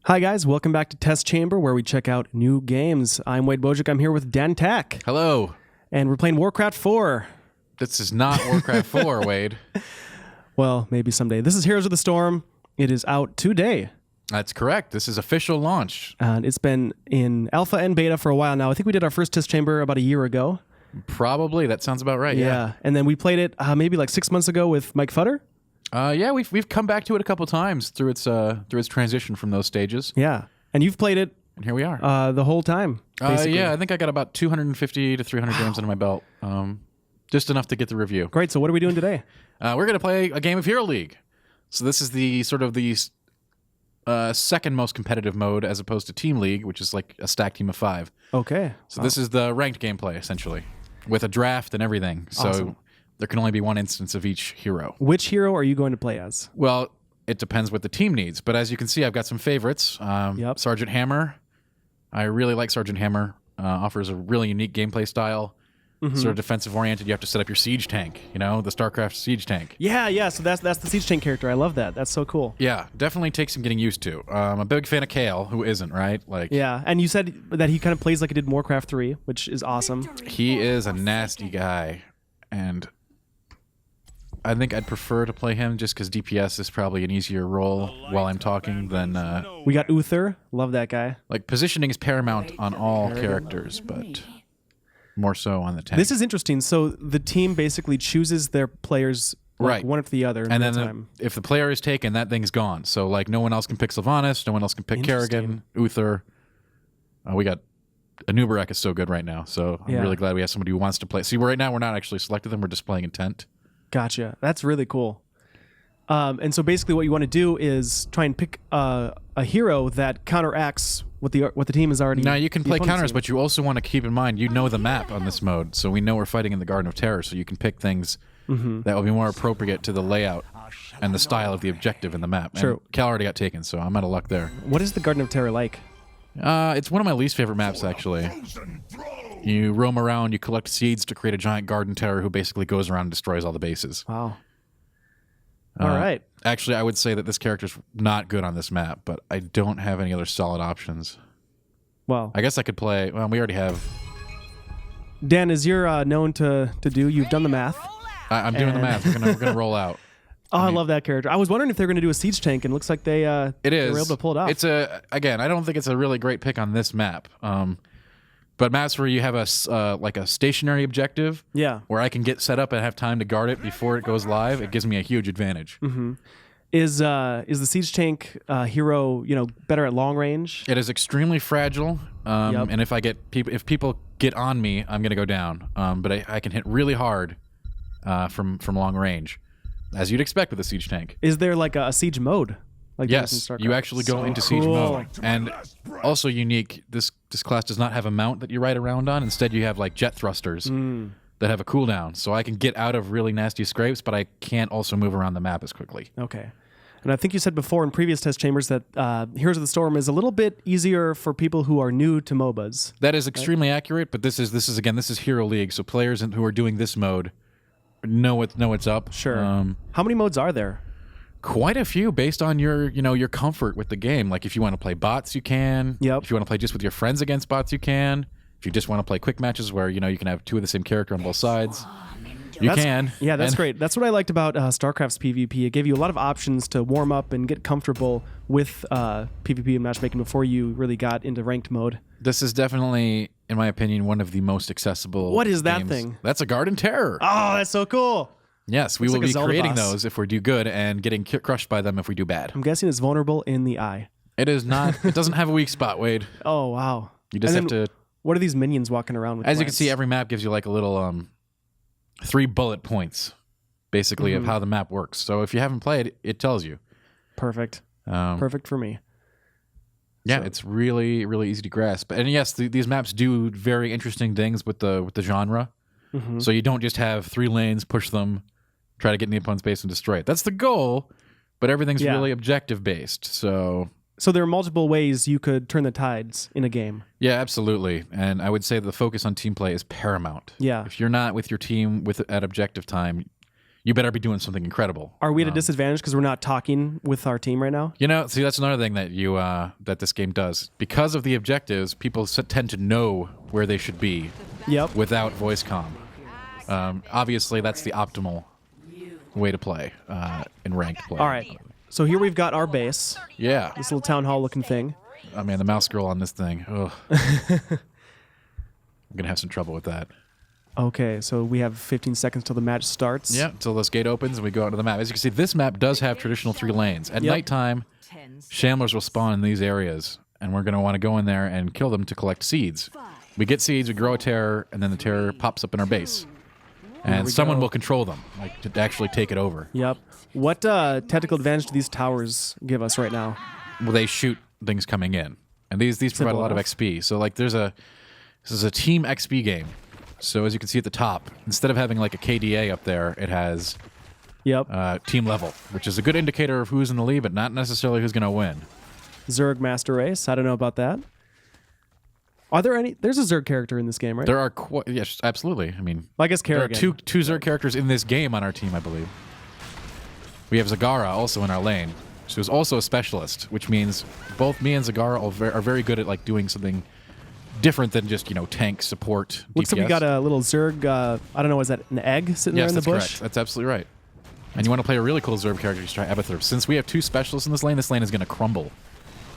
Hi guys, welcome back to Test Chamber, where we check out new games. I'm Wojcik. I'm here with Tack. Hello. And we're playing Warcraft 4. This is not Warcraft 4, Wade. Well, maybe someday. This is Heroes of the Storm. It is out today. That's correct. This is official launch. And it's been in alpha and beta for a while now. I think we did our first Test Chamber about a year ago. Probably. That sounds about right. Yeah. And then we played it maybe like 6 months ago with Mike Futter. Yeah, we've come back to it a couple times through its transition from those stages. Yeah. And you've played it. And here we are. The whole time, basically. Yeah, I think I got about 250 to 300 games under my belt. Just enough to get the review. Great. So what are we doing today? We're going to play a game of Hero League. So this is the second most competitive mode as opposed to Team League, which is like a stacked team of 5. Okay. So this is the ranked gameplay, essentially, with a draft and everything. So awesome. There can only be one instance of each hero. Which hero are you going to play as? Well, it depends what the team needs. But as you can see, I've got some favorites. Sergeant Hammer. I really like Sergeant Hammer. Offers a really unique gameplay style. Sort of defensive-oriented. You have to set up your siege tank, the StarCraft siege tank. Yeah. So that's the siege tank character. I love that. That's so cool. Yeah, definitely takes some getting used to. I'm a big fan of Kale, who isn't, right? Yeah, and you said that he kind of plays like he did in Warcraft 3, which is awesome. He is a nasty guy, and I think I'd prefer to play him just because DPS is probably an easier role while I'm talking than... We got Uther. Love that guy. Like, positioning is paramount on all characters, but more so on the tank. This is interesting. So the team basically chooses their players one after the other. And then if the player is taken, that thing's gone. So, like, no one else can pick Sylvanas, no one else can pick Kerrigan, Uther. We got... Anubarak is so good right now, so I'm really glad we have somebody who wants to play. See, right now we're not actually selecting them, we're just playing intent. Gotcha. That's really cool. And so basically what you want to do is try and pick a hero that counteracts what the team is already... Now, you can play counters, but you also want to keep in mind, the map on this mode, so we know we're fighting in the Garden of Terror, so you can pick things that will be more appropriate to the layout and the style of the objective in the map. Sure. And Cal already got taken, so I'm out of luck there. What is the Garden of Terror like? It's one of my least favorite maps, actually. You roam around, you collect seeds to create a giant garden terror who basically goes around and destroys all the bases. Wow. All right. Actually, I would say that this character's not good on this map, but I don't have any other solid options. Well, I guess I could play... Well, we already have... Dan, as you're known to do, you've done the math. I'm doing the math. We're gonna roll out. Oh, I love that character. I was wondering if they're going to do a siege tank, and it looks like they were able to pull it off. Again, I don't think it's a really great pick on this map. But maps where you have a stationary objective, where I can get set up and have time to guard it before it goes live, it gives me a huge advantage. Is the siege tank hero better at long range? It is extremely fragile, and if people get on me, I'm gonna go down. But I can hit really hard from long range, as you'd expect with a siege tank. Is there like a siege mode? Like yes, you actually go into siege mode. And also unique, this class does not have a mount that you ride around on. Instead, you have like jet thrusters that have a cooldown. So I can get out of really nasty scrapes, but I can't also move around the map as quickly. Okay. And I think you said before in previous test chambers that Heroes of the Storm is a little bit easier for people who are new to MOBAs. That is extremely accurate, but this is Hero League, so players who are doing this mode know what's up. Sure. How many modes are there? Quite a few, based on your comfort with the game. Like if you want to play bots, you can. Yep. If you want to play just with your friends against bots, you can. If you just want to play quick matches where you can have two of the same character on both sides, you can. Yeah, that's great. That's what I liked about StarCraft's PvP. It gave you a lot of options to warm up and get comfortable with PvP and matchmaking before you really got into ranked mode. This is definitely, in my opinion, one of the most accessible. What is that games. thing? That's a Garden Terror. Oh, that's so cool. Yes, we will be creating those if we do good and getting crushed by them if we do bad. I'm guessing it's vulnerable in the eye. It is not. It doesn't have a weak spot, Wade. Oh, wow. You just have to... What are these minions walking around with? As you can see, every map gives you like a little 3 bullet points, basically, of how the map works. So if you haven't played, it tells you. Perfect. Perfect for me. Yeah, it's really, really easy to grasp. And yes, these maps do very interesting things with the genre. So you don't just have 3 lanes, push them, try to get in the opponent's base and destroy it. That's the goal, but everything's really objective based. So there are multiple ways you could turn the tides in a game. Yeah, absolutely. And I would say the focus on team play is paramount. Yeah. If you're not with your team at objective time, you better be doing something incredible. Are we at a disadvantage because we're not talking with our team right now? You know, see, that's another thing that that this game does. Because of the objectives, people tend to know where they should be. Yep. Without voice comm. Obviously, that's the optimal way to play in ranked play. All right. So here we've got our base. Yeah. This little town hall looking thing. I mean, the mouse scroll on this thing. Ugh. I'm gonna have some trouble with that. Okay, so we have 15 seconds till the match starts. Yeah, until this gate opens and we go onto the map. As you can see, this map does have traditional 3 lanes. At nighttime, Shamblers will spawn in these areas, and we're going to want to go in there and kill them to collect seeds. We get seeds, we grow a terror, and then the terror pops up in our base. And someone will control them, like to actually take it over. Yep. What tactical advantage do these towers give us right now? Well, they shoot things coming in. And these provide a lot of XP. So like this is a team XP game. So as you can see at the top, instead of having like a KDA up there, it has team level, which is a good indicator of who's in the lead, but not necessarily who's going to win. Zerg Master Race. I don't know about that. Are there any? There's a Zerg character in this game, right? There are, yes, absolutely. I mean, well, I guess Kerrigan. There are two Zerg characters in this game on our team, I believe. We have Zagara also in our lane. She was also a specialist, which means both me and Zagara are very good at like doing something different than just, tank support. Looks like we got a little Zerg, I don't know, is that an egg sitting there in the bush? Yes, that's correct. That's absolutely right. And you want to play a really cool Zerg character, just try Abathur. Since we have 2 specialists in this lane is going to crumble.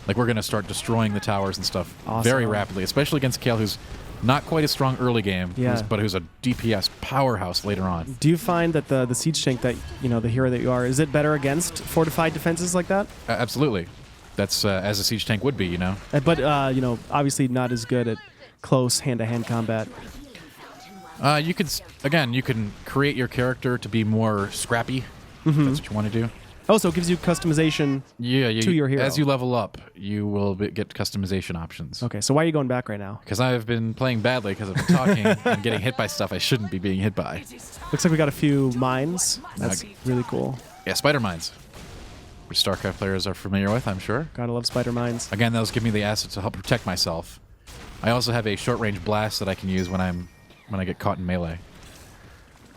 Like, we're going to start destroying the towers and stuff very rapidly, especially against Kale, who's not quite as strong early game, but who's a DPS powerhouse later on. Do you find that the siege tank that, the hero that you are, is it better against fortified defenses like that? Absolutely. That's as a siege tank would be, But, obviously not as good at close hand-to-hand combat. You can create your character to be more scrappy. If that's what you want to do. Oh, so it gives you customization to your hero. As you level up, you will get customization options. Okay, so why are you going back right now? Because I've been playing badly because I've been talking and getting hit by stuff I shouldn't be being hit by. Looks like we got a few mines. That's really cool. Yeah, spider mines, which StarCraft players are familiar with, I'm sure. Gotta love spider mines. Again, those give me the assets to help protect myself. I also have a short-range blast that I can use when I get caught in melee.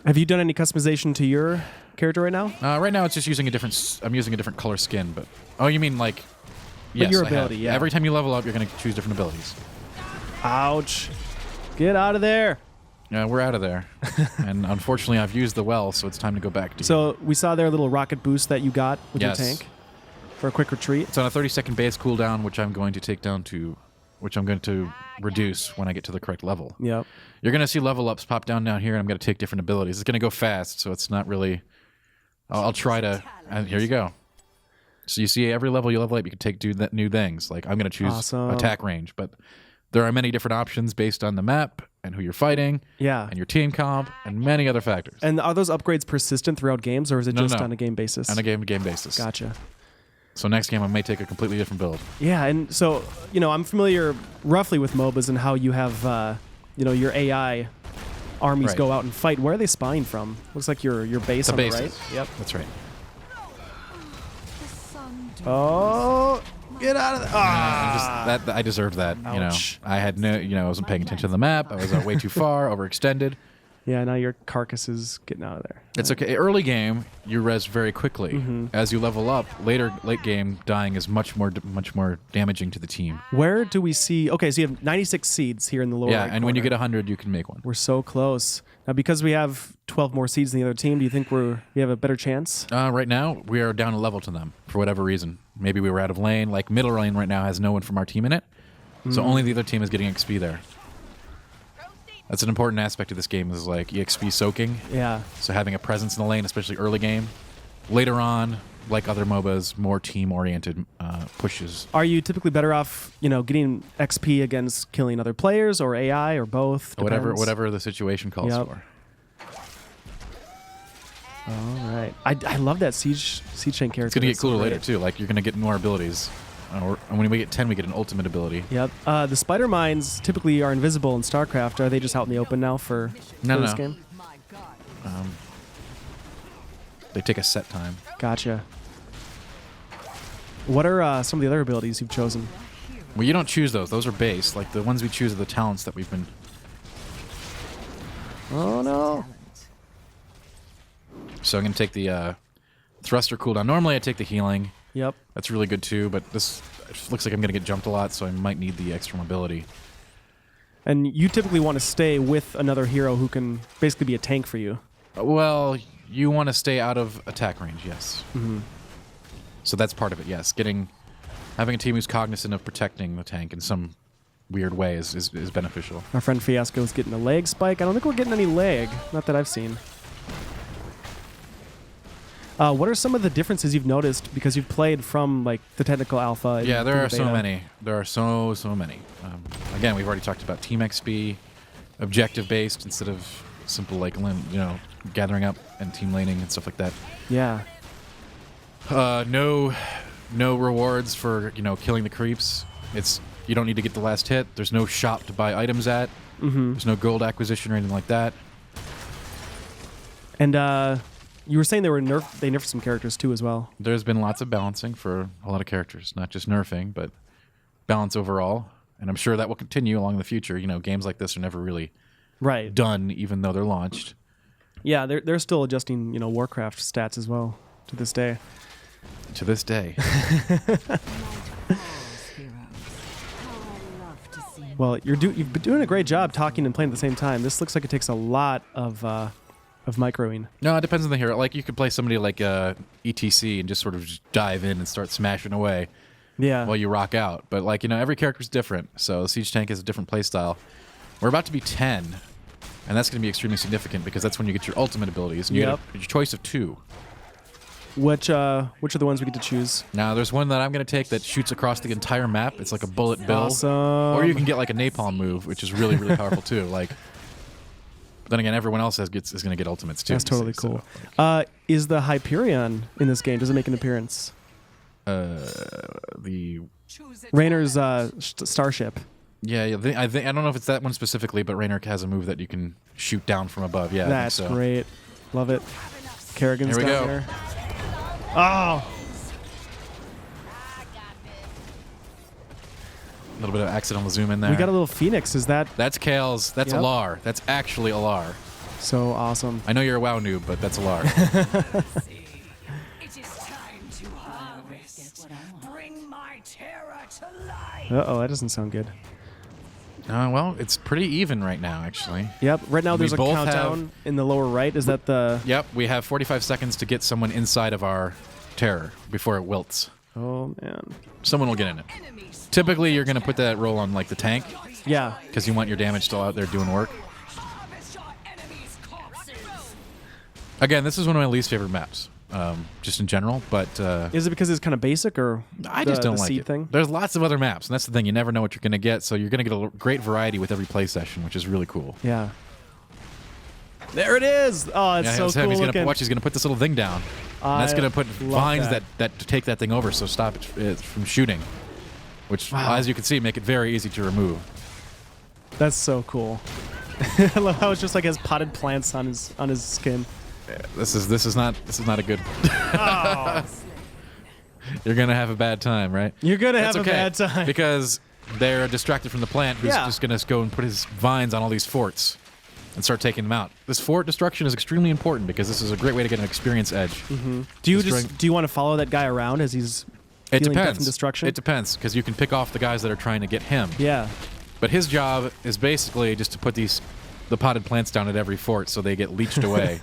Have you done any customization to your character right now? Right now, it's just using I'm using a different color skin, but you mean like? Yes, but your ability, yeah. Every time you level up, you're going to choose different abilities. Ouch! Get out of there! Yeah, we're out of there, and unfortunately, I've used the well, so it's time to go back to. So we saw there a little rocket boost that you got with your tank for a quick retreat. It's on a 30-second base cooldown, which I'm going to take down to. Which I'm going to reduce when I get to the correct level. Yep. You're going to see level ups pop down here, and I'm going to take different abilities. It's going to go fast, so it's not really... I'll try to... And here you go. So you see every level you level up, you can take new things. Like, I'm going to choose attack range, but there are many different options based on the map and who you're fighting, and your team comp, and many other factors. And are those upgrades persistent throughout games, or is it just on a game basis? On a game basis. Gotcha. So next game I may take a completely different build. Yeah, and so, I'm familiar roughly with MOBAs and how you have, your AI armies go out and fight. Where are they spying from? Looks like your base on the right. Yep, that's right. Oh, get out of there. I deserved that. Ouch. I had I wasn't paying attention to the map. I was way too far, overextended. Yeah, now your carcass is getting out of there. It's okay. Early game, you res very quickly. As you level up, late game, dying is much more damaging to the team. Where do we see... Okay, so you have 96 seeds here in the lower right and when you get 100, you can make one. We're so close. Now, because we have 12 more seeds than the other team, do you think we have a better chance? Right now, we are down a level to them, for whatever reason. Maybe we were out of lane. Like, middle lane right now has no one from our team in it. So only the other team is getting XP there. That's an important aspect of this game is like EXP soaking. Yeah. So having a presence in the lane, especially early game. Later on, like other MOBAs, more team-oriented pushes. Are you typically better off, getting XP against killing other players or AI or both? Depends. Whatever the situation calls for. All right. I love that siege tank character. It's going to get cooler later too. Like you're going to get more abilities. And when we get 10, we get an ultimate ability. Yep. The spider mines typically are invisible in StarCraft. Are they just out in the open now for this game? They take a set time. Gotcha. What are some of the other abilities you've chosen? Well, you don't choose those. Those are base. Like the ones we choose are the talents that we've been... Oh, no. So I'm going to take the thruster cooldown. Normally I take the healing. Yep. That's really good too, but this looks like I'm going to get jumped a lot, so I might need the extra mobility. And you typically want to stay with another hero who can basically be a tank for you. Well, you want to stay out of attack range, yes. Mm-hmm. So that's part of it, yes. Having a team who's cognizant of protecting the tank in some weird way is beneficial. Our friend Fiasco's getting a leg spike. I don't think we're getting any leg. Not that I've seen. What are some of the differences you've noticed because you've played from like the technical alpha? Yeah, there are so many. There are so many. Again, we've already talked about team XP, objective based instead of simple like gathering up and team laning and stuff like that. Yeah. No rewards for killing the creeps. You don't need to get the last hit. There's no shop to buy items at. Mm-hmm. There's no gold acquisition or anything like that. And you were saying they nerfed some characters too as well. There's been lots of balancing for a lot of characters, not just nerfing, but balance overall. And I'm sure that will continue along the future. Games like this are never really done, even though they're launched. Yeah, they're still adjusting, Warcraft stats as well to this day. To this day. Well, you've been doing a great job talking and playing at the same time. This looks like it takes a lot of microing. No, it depends on the hero. Like you could play somebody like ETC and just sort of just dive in and start smashing away. Yeah. While you rock out, but every character's different. So Siege Tank has a different play style. We're about to be 10, and that's going to be extremely significant because that's when you get your ultimate abilities. And you get your choice of 2. Which are the ones we get to choose? Now, there's one that I'm going to take that shoots across the entire map. It's like a bullet bill. Awesome. Or you can get like a napalm move, which is really, really powerful too. But then again, everyone else is going to get ultimates too. That's totally cool. Is the Hyperion in this game? Does it make an appearance? The Raynor's starship. Yeah. I don't know if it's that one specifically, but Raynor has a move that you can shoot down from above. Yeah, that's I think so. Great. Love it. Kerrigan's Here we down go. there. Oh. A little bit of accidental zoom in there. We got a little Phoenix. Is that? That's Kale's. That's Alar. That's actually Alar. So awesome. I know you're a WoW noob, but that's Alar. It is time to harvest. Bring my terror to life. Uh-oh, that doesn't sound good. Well, it's pretty even right now, actually. Yep. Right now there's a both countdown in the lower right. Is that the... Yep. We have 45 seconds to get someone inside of our terror before it wilts. Oh, man. Someone will get in it. Typically, you're going to put that roll on like the tank. Yeah. Because you want your damage still out there doing work. Again, this is one of my least favorite maps. Just in general, but is it because it's kind of basic, or I just don't like it. Thing? There's lots of other maps, and that's the thing. You never know what you're going to get, so you're going to get a great variety with every play session, which is really cool. Yeah. There it is. Oh, it's so cool looking. He's going to put this little thing down. And that's going to put vines that take that thing over, so stop it from shooting. Which, as you can see, make it very easy to remove. That's so cool. I love how it's just like has potted plants on his skin. This is not a good. Oh. You're gonna have a bad time, right? You're gonna have a bad time because they're distracted from the plant, who's just gonna go and put his vines on all these forts and start taking them out. This fort destruction is extremely important because this is a great way to get an experience edge. Mm-hmm. Do you want to follow that guy around as he's dealing death and destruction? It depends because you can pick off the guys that are trying to get him. Yeah. But his job is basically just to put the potted plants down at every fort so they get leached away.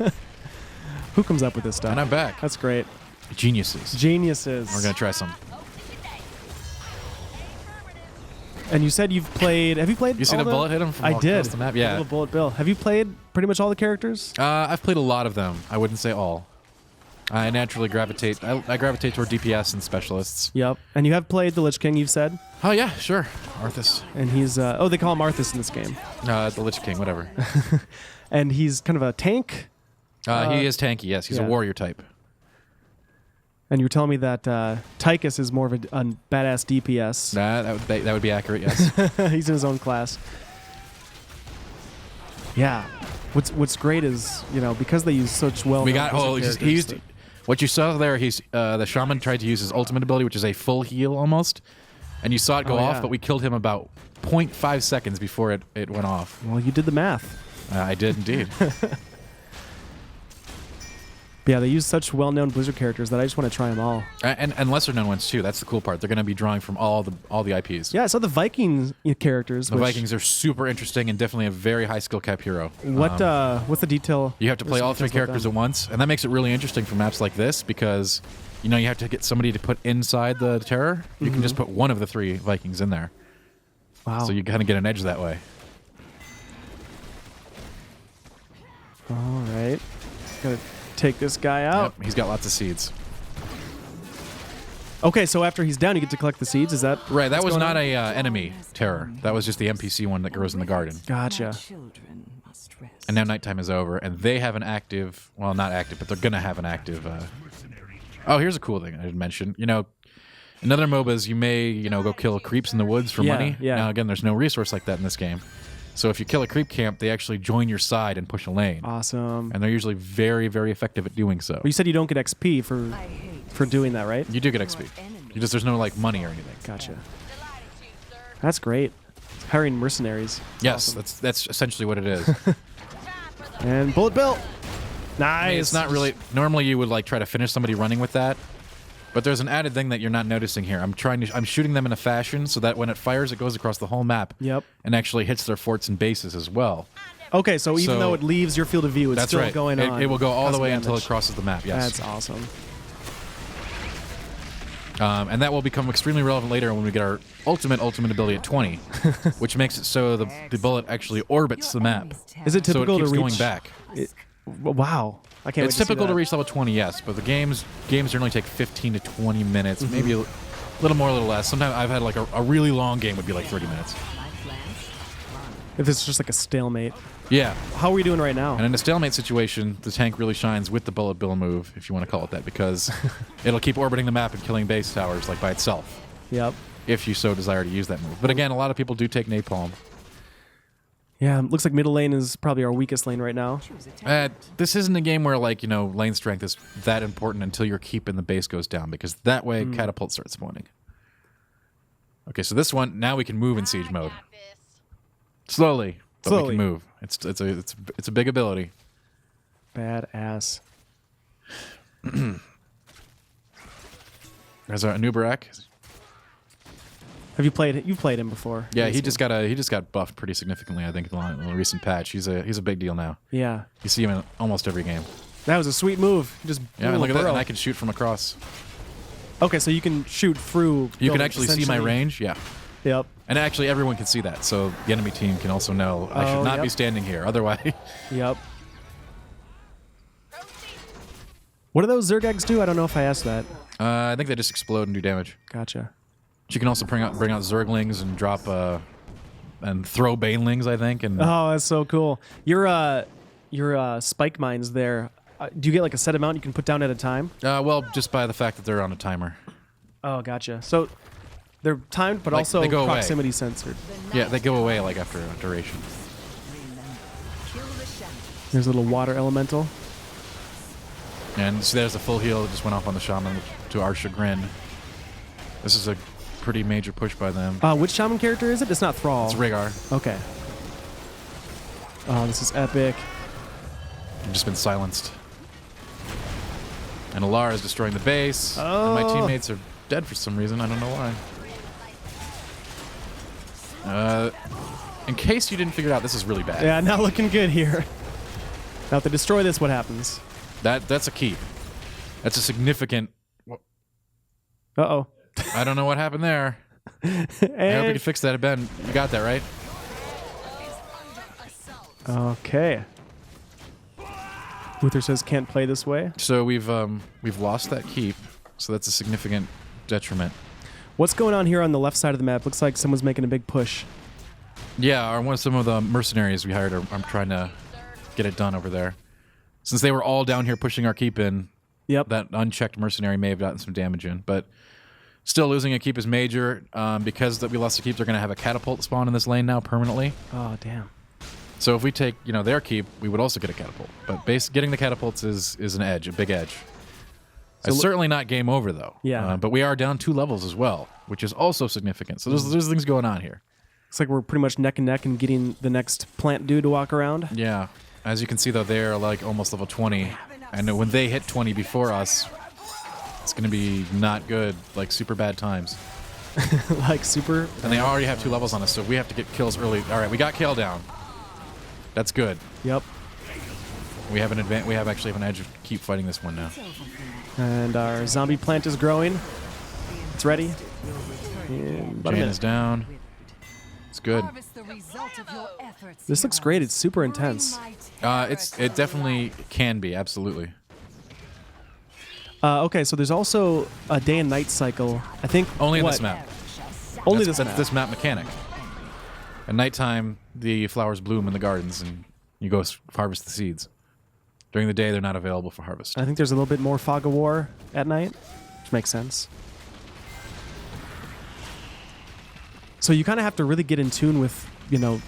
Who comes up with this stuff? And I'm back. That's great. Geniuses. Geniuses. We're going to try some. And you said you've played... Have you played You see the bullet hit him from across the map? Yeah. The little bullet bill. Have you played pretty much all the characters? I've played a lot of them. I wouldn't say all. I naturally gravitate... I gravitate toward DPS and specialists. Yep. And you have played the Lich King, you've said? Oh, yeah. Sure. Arthas. And he's... they call him Arthas in this game. The Lich King, whatever. And he's kind of a tank... he is tanky, yes. He's a warrior type. And you were telling me that Tychus is more of a badass DPS. That would be accurate, yes. He's in his own class. Yeah. What's great is, because they use such well... What you saw there, the shaman tried to use his ultimate ability, which is a full heal almost. And you saw it go off, but we killed him about 0.5 seconds before it went off. Well, you did the math. I did indeed. Yeah, they use such well-known Blizzard characters that I just want to try them all. And lesser-known ones too. That's the cool part. They're going to be drawing from all the IPs. Yeah, I saw the Viking characters. The Vikings are super interesting and definitely a very high skill cap hero. What's the detail? You have to play all 3 characters at once, and that makes it really interesting for maps like this because you have to get somebody to put inside the terror. You can just put one of the 3 Vikings in there. Wow. So you kind of get an edge that way. All right. Gotta take this guy out. Yep, he's got lots of seeds. Okay, so after he's down, you get to collect the seeds. Is that right? That was not a enemy terror. That was just the NPC one that grows in the garden. Gotcha. And now nighttime is over, and they have an active. Well, not active, but they're gonna have an active. Oh, here's a cool thing I didn't mention. In other MOBAs, you may go kill creeps in the woods for money. Yeah. Now again, there's no resource like that in this game. So if you kill a creep camp, they actually join your side and push a lane. Awesome. And they're usually very, very effective at doing so. But you said you don't get XP for doing that, right? You do get XP. There's no money or anything. Gotcha. That's great. Hiring mercenaries. Yes, awesome. that's essentially what it is. And bullet bill. Nice. I mean, it's not really. Normally, you would try to finish somebody running with that, but there's an added thing that you're not noticing here. I'm shooting them in a fashion so that when it fires, it goes across the whole map. Yep. And actually hits their forts and bases as well. Okay, so even though it leaves your field of view, it's still right. going on. It will go all the way damage. until it crosses the map. Yes. That's awesome. And that will become extremely relevant later when we get our ultimate ability at 20, which makes it so the bullet actually orbits the map. Is it typical so it keeps to reach? going back? Wow. I can't. It's typical to reach level 20, yes, but the games generally take 15 to 20 minutes, maybe a little more, a little less. Sometimes I've had a really long game would be 30 minutes. If it's just a stalemate. Yeah. How are we doing right now? And in a stalemate situation, the tank really shines with the bullet bill move, if you want to call it that, because it'll keep orbiting the map and killing base towers by itself. Yep. If you so desire to use that move. But again, a lot of people do take napalm. Yeah, looks like middle lane is probably our weakest lane right now. This isn't a game where lane strength is that important until your keep in the base goes down, because that way catapults start spawning. Okay, so this one now we can move in siege mode. Slowly, but we can move. It's a big ability. Badass. There's a new Barak. Have you played? You've played him before. Yeah, he just got buffed pretty significantly. I think in the recent patch. He's a big deal now. Yeah. You see him in almost every game. That was a sweet move. Just and look at that. And I can shoot from across. Okay, so you can shoot through. You can actually see my range. Yeah. Yep. And actually, everyone can see that, so the enemy team can also know I should not be standing here. Otherwise. Yep. What do those Zerg eggs do? I don't know if I asked that. I think they just explode and do damage. Gotcha. You can also bring out Zerglings and drop and throw Banelings, I think. And oh, that's so cool. Your spike mines there. Do you get a set amount you can put down at a time? Well, just by the fact that they're on a timer. Oh, gotcha. So they're timed, but also they go proximity away. censored. Yeah, they go away after a duration. There's a little water elemental. And so there's a full heal that just went off on the shaman to our chagrin. This is a pretty major push by them. Which shaman character is it? It's not Thrall. It's Rhaegar. Okay. Oh, this is epic. I've just been silenced. And Alara is destroying the base. Oh. And my teammates are dead for some reason. I don't know why. In case you didn't figure it out, this is really bad. Yeah, not looking good here. Now, if they destroy this, what happens? That's a keep. That's a significant... Uh-oh. I don't know what happened there. I hope we can fix that. Ben, you got that, right? Okay. Luther says can't play this way. So we've lost that keep, so that's a significant detriment. What's going on here on the left side of the map? Looks like someone's making a big push. Yeah, some of the mercenaries we hired I'm trying to get it done over there. Since they were all down here pushing our keep in, yep, that unchecked mercenary may have gotten some damage in, but still losing a keep is major. Because that we lost the keep, they're going to have a catapult spawn in this lane now permanently. Oh, damn. So if we take their keep, we would also get a catapult. But getting the catapults is an edge, a big edge. So it's certainly not game over, though. Yeah. But we are down 2 levels as well, which is also significant. So there's things going on here. Looks like we're pretty much neck and neck and getting the next plant dude to walk around. Yeah. As you can see, though, they're almost level 20. And when they hit 20 before us, it's going to be not good, like super bad times. Like super. And they already have 2 levels on us, so we have to get kills early. All right, we got Kale down. That's good. Yep. We have an advantage. We actually have an edge to keep fighting this one now. And our zombie plant is growing. It's ready. And Jane is down. It's good. This looks great. It's super intense. It definitely can be, absolutely. Okay, so there's also a day and night cycle. I think only in this map. Only that's this map. This map mechanic. At nighttime, the flowers bloom in the gardens, and you go harvest the seeds. During the day, they're not available for harvest. I think there's a little bit more fog of war at night, which makes sense. So you kind of have to really get in tune with, you know,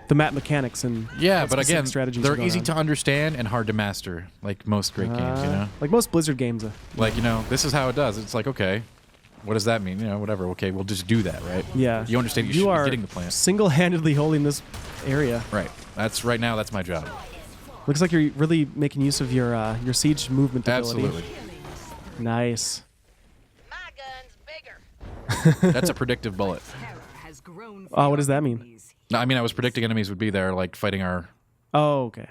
the map mechanics and but again, strategies they're easy to understand and hard to master, like most great games, you know? Like most Blizzard games. Like, you know, this is how it does. It's like, okay, what does that mean? You know, whatever. Okay, we'll just do that, right? Yeah. You understand you should be getting the plant. Single-handedly holding this area. Right. Right now, that's my job. Looks like you're really making use of your siege movement ability. Absolutely. Nice. My gun's bigger. That's a predictive bullet. Oh, what does that mean? No, I mean, I was predicting enemies would be there, like, fighting our... Oh, okay.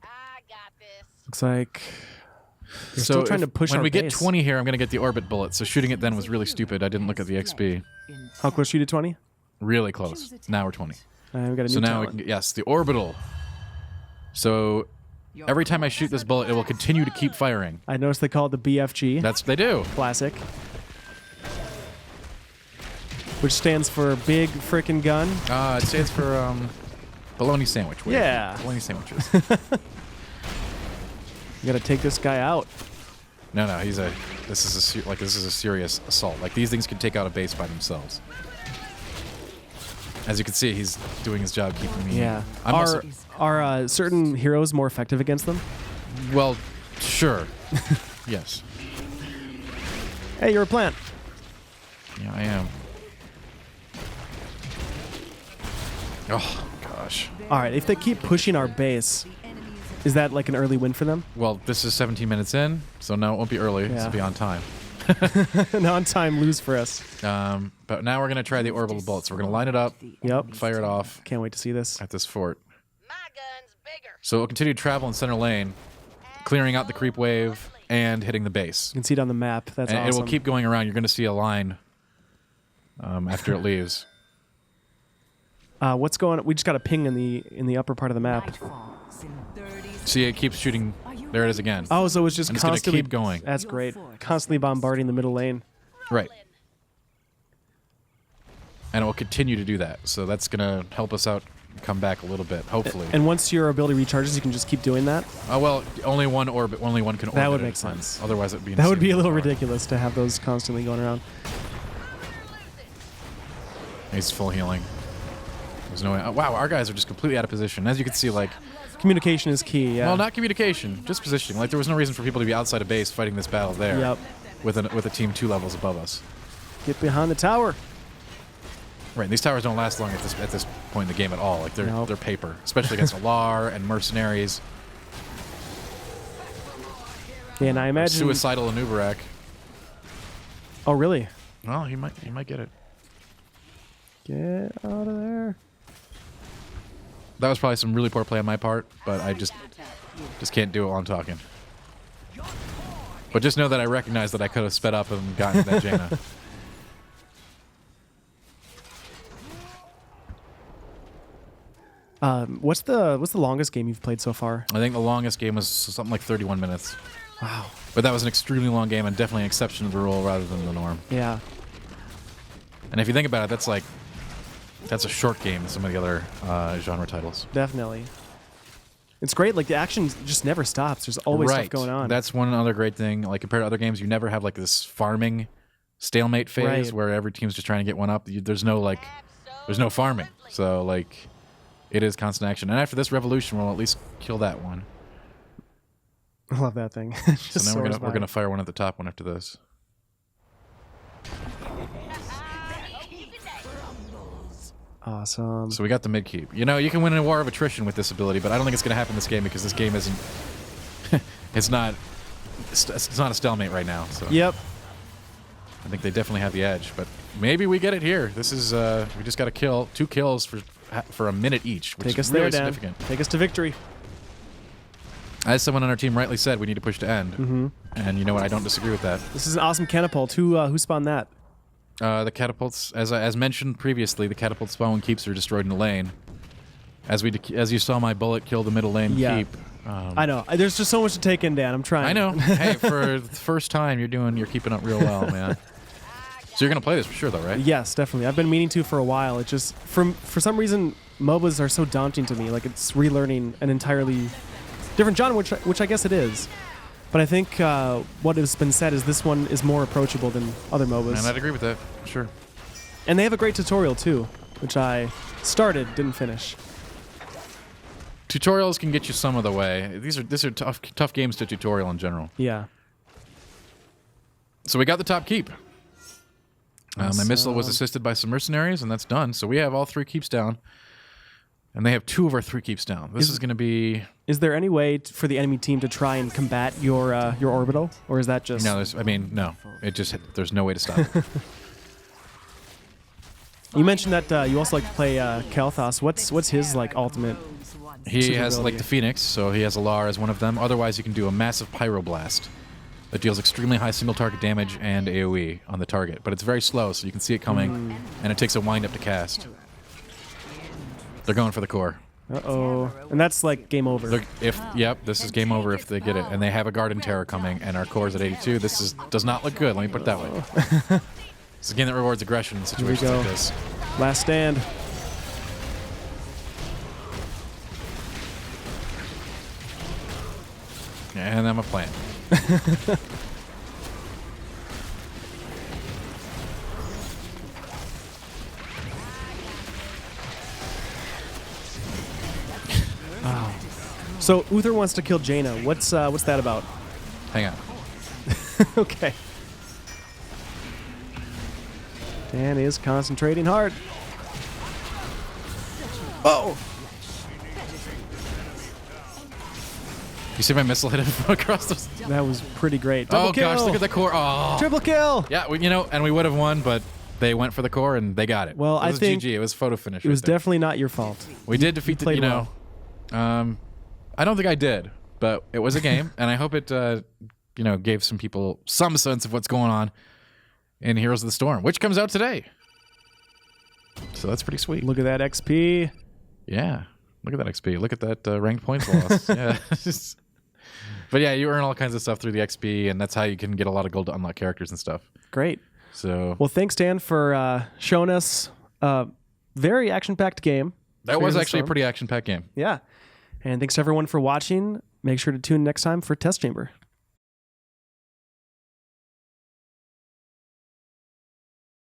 I got this. Looks like they're still trying to push when our we get base. 20 here, I'm going to get the orbit bullet, so shooting it then was really stupid. I didn't look at the XP. How close are you to 20? Really close. Now we're 20. We got a new So now we talent. can get... Yes, the orbital. So every time I shoot this bullet, it will continue to keep firing. I noticed they call it the BFG. That's what they do. Classic. Which stands for big frickin' gun. It stands for bologna sandwich. Yeah. Bologna sandwiches. You gotta take this guy out. No, this is a serious assault. Like, these things can take out a base by themselves. As you can see, he's doing his job keeping me. Yeah. I'm Are certain heroes more effective against them? well, sure. Yes. Hey, you're a plant. Yeah, I am. Oh, gosh. All right, if they keep pushing our base, is that like an early win for them? Well, this is 17 minutes in, so no, it won't be early. This will be on time. Now on time lose for us. But now we're going to try the orbital bullet. So we're going to line it up, Yep. fire it off Can't wait to see this. at this fort. My gun's bigger. So we'll continue to travel in center lane, clearing out the creep wave and hitting the base. You can see it on the map. That's And awesome. it will keep going around. You're going to see a line after it leaves. What's going on? We just got a ping in the upper part of the map. See, it keeps shooting. There it is again. Oh, so it's just And it's gonna constantly keep going. That's great. Constantly bombarding the middle lane. Right. And it will continue to do that. So that's going to help us out and come back a little bit, hopefully. And once your ability recharges, you can just keep doing that. Well, only one can orbit. That would at a make time. sense. Otherwise, it would be That would be a little insanely hard. ridiculous to have those constantly going around. He's full healing. There's no way. Oh, wow, our guys are just completely out of position. As you can see, like, Communication is key. Yeah. well, not communication, just positioning. Like, there was no reason for people to be outside of base fighting this battle there. Yep. With a team 2 levels above us. Get behind the tower. Right. These towers don't last long at this point in the game at all. Like, they're paper, especially against Alar and mercenaries. Yeah, and I imagine. Suicidal Anubarak. Oh, really? Well, he might get it. Get out of there. That was probably some really poor play on my part, but I just can't do it while I'm talking. But just know that I recognize that I could have sped up and gotten that Jaina. What's the longest game you've played so far? I think the longest game was something like 31 minutes. Wow. But that was an extremely long game and definitely an exception to the rule rather than the norm. Yeah. And if you think about it, that's a short game in some of the other genre titles. Definitely. It's great. Like, the action just never stops. There's always stuff going on. That's one other great thing. Like, compared to other games, you never have like this farming stalemate phase Right. where every team's just trying to get one up. There's no farming. So like, it is constant action. And after this revolution, we'll at least kill that one. I love that thing. So now we're gonna fire one at the top one after this. Awesome. So we got the mid keep. You know, you can win a war of attrition with this ability, but I don't think it's gonna happen this game because this game isn't it's not a stalemate right now. So Yep. I think they definitely have the edge, but maybe we get it here. This is we just got to kill 2 kills for a minute each, which Take us is really there, Dan. significant. Take us to victory. As someone on our team rightly said, we need to push to end. And you know what? I don't disagree with that. This is an awesome catapult. Who spawned that? The catapults, as mentioned previously, the catapult spawn when keeps are destroyed in the lane. As you saw, my bullet kill the middle lane Yeah. keep. I know. There's just so much to take in, Dan. I'm trying. I know. Hey, for the first time, you're keeping up real well, man. So you're gonna play this for sure, though, right? Yes, definitely. I've been meaning to for a while. It just for some reason MOBAs are so daunting to me. Like it's relearning an entirely different genre, which I guess it is. But I think what has been said is this one is more approachable than other MOBAs. And I'd agree with that. Sure. And they have a great tutorial too, which I started, didn't finish. Tutorials can get you some of the way. These are tough games to tutorial in general. Yeah. So we got the top keep. My missile was assisted by some mercenaries, and that's done. So we have all 3 keeps down. And they have 2 of our 3 keeps down. This is going to be... Is there any way for the enemy team to try and combat your orbital? Or is that just... No, no. There's no way to stop it. You mentioned that you also like to play Kalthos. What's his like ultimate? He has like the Phoenix, so he has Alar as one of them. Otherwise, you can do a massive Pyroblast that deals extremely high single target damage and AoE on the target. But it's very slow, so you can see it coming, and it takes a wind up to cast. They're going for the core. Uh-oh. And that's like game over. Yep, this is game over if they get it. And they have a Garden Terror coming, and our core's at 82. This does not look good, let me put it that way. It's a game that rewards aggression in situations like this. Last stand. And I'm a plant. Wow. So Uther wants to kill Jaina. What's that about? Hang on. Okay. Dan is concentrating hard. Oh! You see my missile hit him across the... That was pretty great. Double kill. Gosh, look at the core. Oh. Triple kill! Yeah, and we would have won, but they went for the core and they got it. Well, I think GG. It was photo finish. It was definitely not your fault. We did defeat played well. I don't think I did, but it was a game, and I hope it gave some people some sense of what's going on in Heroes of the Storm, which comes out today. So that's pretty sweet. Look at that XP. Yeah. Look at that XP. Look at that ranked points loss. Yeah. But yeah, you earn all kinds of stuff through the XP, and that's how you can get a lot of gold to unlock characters and stuff. Great. So, well, thanks, Dan, for showing us a very action-packed game. That was actually a pretty action-packed game. Yeah. And thanks to everyone for watching. Make sure to tune in next time for Test Chamber.